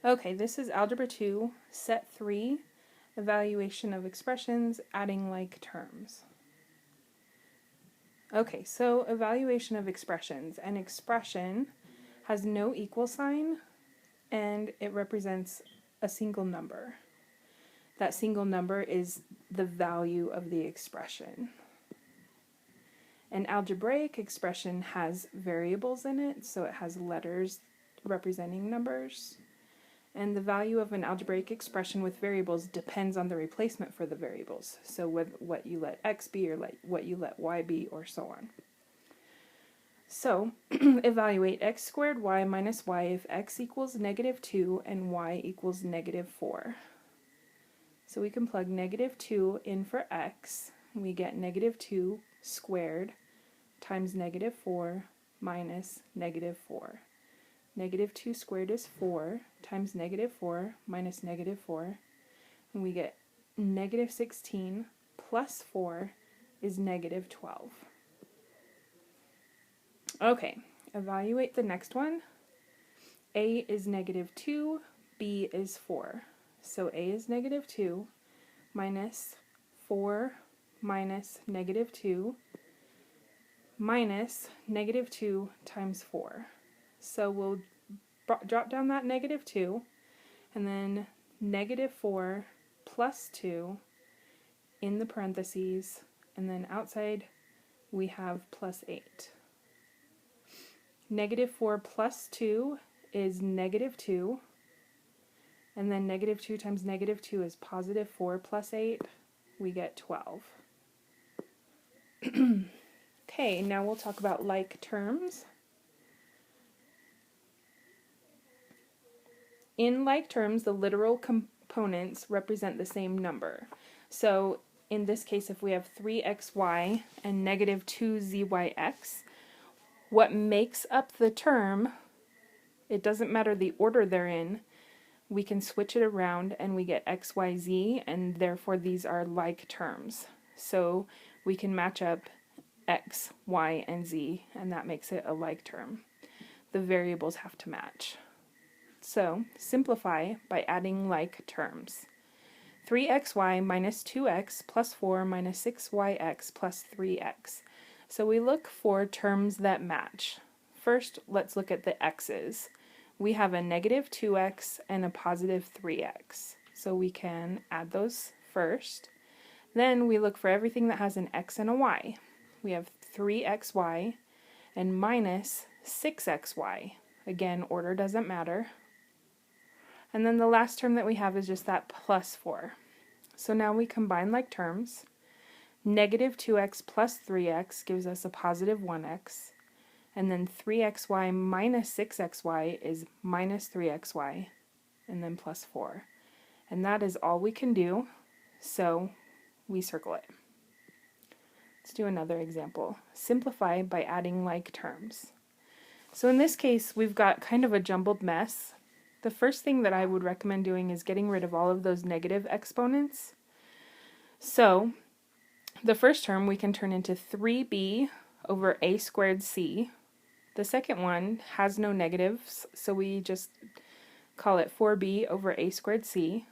Okay, this is Algebra 2, Set 3, Evaluation of Expressions, Adding Like Terms. Okay, so evaluation of expressions. An expression has no equal sign and it represents a single number. That single number is the value of the expression. An algebraic expression has variables in it, so it has letters representing numbers. And the value of an algebraic expression with variables depends on the replacement for the variables. So what you let x be or what you let y be, or so on. So evaluate x squared y minus y if x equals -2 and y equals -4. So we can plug -2 in for x. We get -2 squared times -4 minus -4. -2 squared is 4 times -4 minus -4, and we get -16 plus 4 is -12. Okay, evaluate the next one. A is -2, B is 4. So A is -2 minus 4 minus -2 minus -2 times 4. So we'll drop down that -2 and then -4 plus 2 in the parentheses, and then outside we have plus 8. -4 plus 2 is -2, and then -2 times -2 is +4 plus 8. We get 12. Okay, now we'll talk about like terms. In like terms, the literal components represent the same number. So in this case, if we have 3xy and -2zyx, what makes up the term, it doesn't matter the order they're in, we can switch it around and we get xyz, and therefore these are like terms. So we can match up x, y, and z, and that makes it a like term. The variables have to match. So simplify by adding like terms. 3xy minus 2x plus 4 minus 6yx plus 3x. So we look for terms that match. First, let's look at the x's. We have a -2x and a +3x. So we can add those first. Then we look for everything that has an x and a y. We have 3xy and minus 6xy. Again, order doesn't matter. And then the last term that we have is just that plus 4. So now we combine like terms. -2x plus 3x gives us a +1x. And then 3xy minus 6xy is minus 3xy. And then plus 4. And that is all we can do. So we circle it. Let's do another example. Simplify by adding like terms. So in this case, we've got kind of a jumbled mess. The first thing that I would recommend doing is getting rid of all of those negative exponents. So the first term we can turn into 3b over a squared c. The second one has no negatives, so we just call it 4b over a squared c.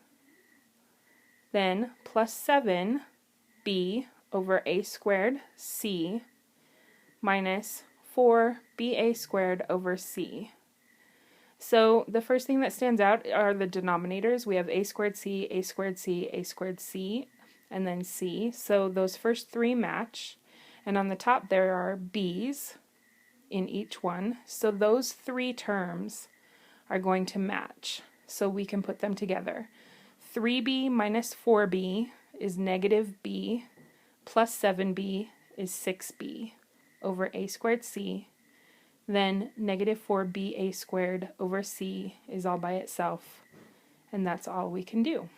Then plus 7b over a squared c minus 4ba squared over c. So the first thing that stands out are the denominators. We have a squared c, a squared c, a squared c, and then c. So those first three match. And on the top there are b's in each one. So those three terms are going to match. So we can put them together. 3b minus 4b is -b, plus 7b is 6b over a squared c. Then -4ba squared over c is all by itself, and that's all we can do.